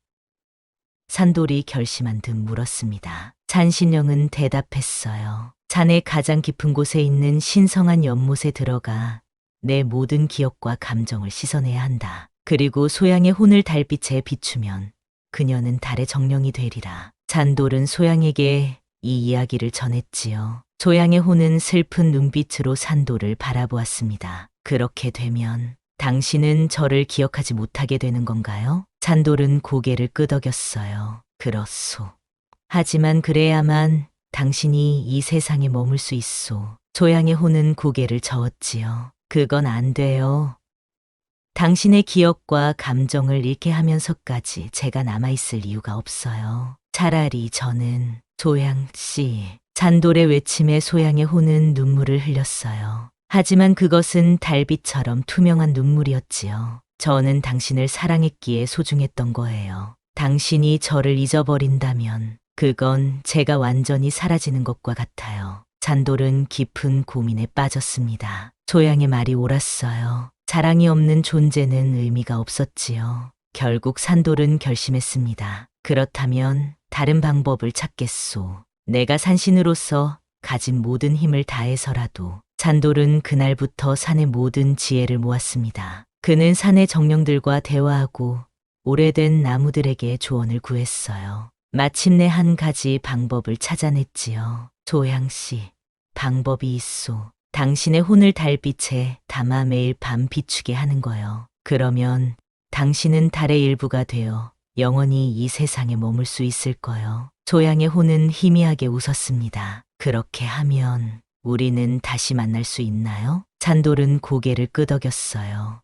산돌이 결심한 듯 물었습니다. 산신령은 대답했어요. 산의 가장 깊은 곳에 있는 신성한 연못에 들어가 내 모든 기억과 감정을 씻어내야 한다. 그리고 소양의 혼을 달빛에 비추면 그녀는 달의 정령이 되리라. 잔돌은 소양에게 이 이야기를 전했지요. 소양의 혼은 슬픈 눈빛으로 산돌을 바라보았습니다. 그렇게 되면 당신은 저를 기억하지 못하게 되는 건가요? 잔돌은 고개를 끄덕였어요. 그렇소. 하지만 그래야만 당신이 이 세상에 머물 수 있소. 소양의 혼은 고개를 저었지요. 그건 안 돼요. 당신의 기억과 감정을 잃게 하면서까지 제가 남아있을 이유가 없어요. 차라리 저는 소양 씨. 잔돌의 외침에 소양의 혼은 눈물을 흘렸어요. 하지만 그것은 달빛처럼 투명한 눈물이었지요. 저는 당신을 사랑했기에 소중했던 거예요. 당신이 저를 잊어버린다면 그건 제가 완전히 사라지는 것과 같아요. 산돌은 깊은 고민에 빠졌습니다. 소양의 말이 옳았어요. 자랑이 없는 존재는 의미가 없었지요. 결국 산돌은 결심했습니다. 그렇다면 다른 방법을 찾겠소. 내가 산신으로서 가진 모든 힘을 다해서라도. 산돌은 그날부터 산의 모든 지혜를 모았습니다. 그는 산의 정령들과 대화하고 오래된 나무들에게 조언을 구했어요. 마침내 한 가지 방법을 찾아냈지요. 소양씨, 방법이 있소. 당신의 혼을 달빛에 담아 매일 밤 비추게 하는 거요. 그러면 당신은 달의 일부가 되어 영원히 이 세상에 머물 수 있을 거요. 소양의 혼은 희미하게 웃었습니다. 그렇게 하면 우리는 다시 만날 수 있나요? 산돌은 고개를 끄덕였어요.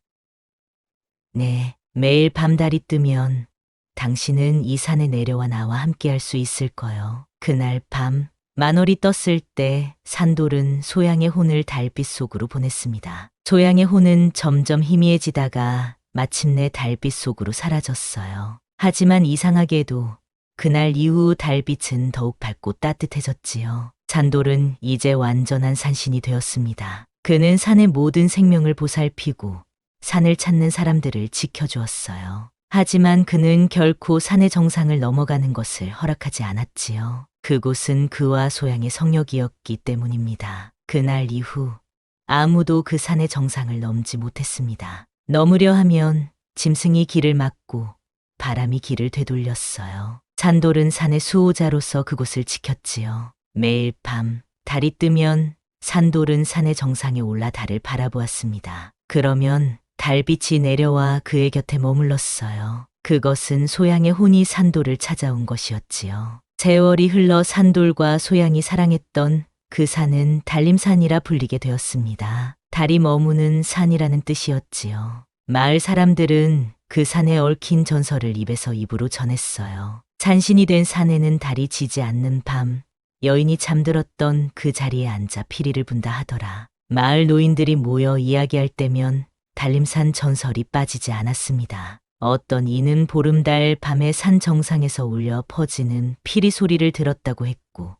네, 매일 밤 달이 뜨면 당신은 이 산에 내려와 나와 함께할 수 있을 거요. 그날 밤 만월이 떴을 때 산돌은 소양의 혼을 달빛 속으로 보냈습니다. 소양의 혼은 점점 희미해지다가 마침내 달빛 속으로 사라졌어요. 하지만 이상하게도 그날 이후 달빛은 더욱 밝고 따뜻해졌지요. 산돌은 이제 완전한 산신이 되었습니다. 그는 산의 모든 생명을 보살피고 산을 찾는 사람들을 지켜주었어요. 하지만 그는 결코 산의 정상을 넘어가는 것을 허락하지 않았지요. 그곳은 그와 소양의 성역이었기 때문입니다. 그날 이후 아무도 그 산의 정상을 넘지 못했습니다. 넘으려 하면 짐승이 길을 막고 바람이 길을 되돌렸어요. 산돌은 산의 수호자로서 그곳을 지켰지요. 매일 밤 달이 뜨면 산돌은 산의 정상에 올라 달을 바라보았습니다. 그러면 달빛이 내려와 그의 곁에 머물렀어요. 그것은 소양의 혼이 산돌을 찾아온 것이었지요. 세월이 흘러 산돌과 소양이 사랑했던 그 산은 달림산이라 불리게 되었습니다. 달이 머무는 산이라는 뜻이었지요. 마을 사람들은 그 산에 얽힌 전설을 입에서 입으로 전했어요. 산신이 된 산에는 달이 지지 않는 밤, 여인이 잠들었던 그 자리에 앉아 피리를 분다 하더라. 마을 노인들이 모여 이야기할 때면 달림산 전설이 빠지지 않았습니다. 어떤 이는 보름달 밤에 산 정상에서 울려 퍼지는 피리 소리를 들었다고 했고,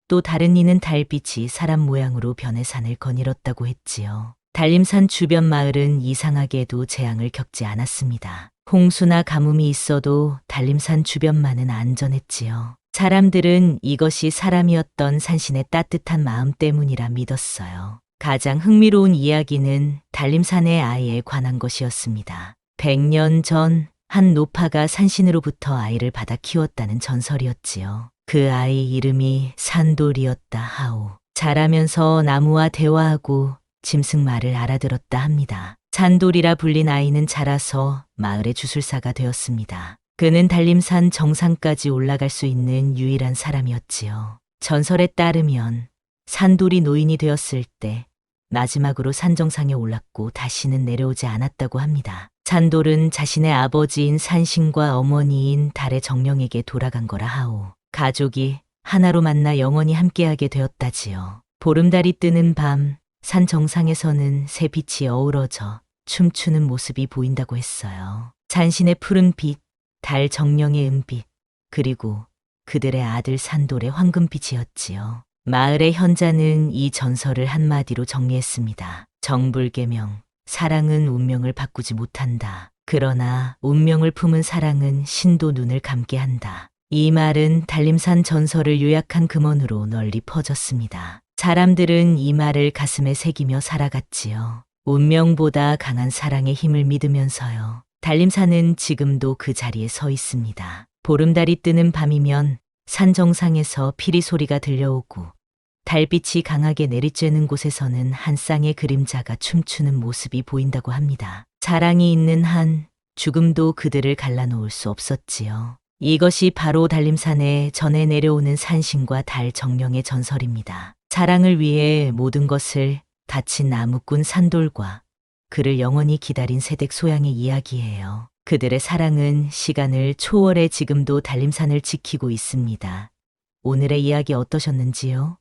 또 다른 이는 달빛이 사람 모양으로 변해 산을 거닐었다고 했지요. 달림산 주변 마을은 이상하게도 재앙을 겪지 않았습니다. 홍수나 가뭄이 있어도 달림산 주변만은 안전했지요. 사람들은 이것이 사람이었던 산신의 따뜻한 마음 때문이라 믿었어요. 가장 흥미로운 이야기는 달림산의 아이에 관한 것이었습니다. 100년 전 한 노파가 산신으로부터 아이를 받아 키웠다는 전설이었지요. 그 아이 이름이 산돌이었다 하오. 자라면서 나무와 대화하고 짐승 말을 알아들었다 합니다. 산돌이라 불린 아이는 자라서 마을의 주술사가 되었습니다. 그는 달림산 정상까지 올라갈 수 있는 유일한 사람이었지요. 전설에 따르면 산돌이 노인이 되었을 때 마지막으로 산 정상에 올랐고 다시는 내려오지 않았다고 합니다. 산돌은 자신의 아버지인 산신과 어머니인 달의 정령에게 돌아간 거라 하오. 가족이 하나로 만나 영원히 함께하게 되었다지요. 보름달이 뜨는 밤, 산 정상에서는 새 빛이 어우러져 춤추는 모습이 보인다고 했어요. 산신의 푸른 빛, 달 정령의 은빛, 그리고 그들의 아들 산돌의 황금빛이었지요. 마을의 현자는 이 전설을 한마디로 정리했습니다. 정불계명, 사랑은 운명을 바꾸지 못한다. 그러나 운명을 품은 사랑은 신도 눈을 감게 한다. 이 말은 달림산 전설을 요약한 금원으로 널리 퍼졌습니다. 사람들은 이 말을 가슴에 새기며 살아갔지요. 운명보다 강한 사랑의 힘을 믿으면서요. 달림산은 지금도 그 자리에 서 있습니다. 보름달이 뜨는 밤이면 산 정상에서 피리 소리가 들려오고 달빛이 강하게 내리쬐는 곳에서는 한 쌍의 그림자가 춤추는 모습이 보인다고 합니다. 사랑이 있는 한 죽음도 그들을 갈라놓을 수 없었지요. 이것이 바로 달림산에 전해 내려오는 산신과 달 정령의 전설입니다. 사랑을 위해 모든 것을 바친 나무꾼 산돌과 그를 영원히 기다린 새댁 소양의 이야기예요. 그들의 사랑은 시간을 초월해 지금도 달림산을 지키고 있습니다. 오늘의 이야기 어떠셨는지요?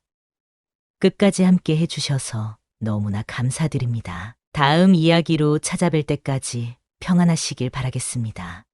끝까지 함께 해주셔서 너무나 감사드립니다. 다음 이야기로 찾아뵐 때까지 평안하시길 바라겠습니다.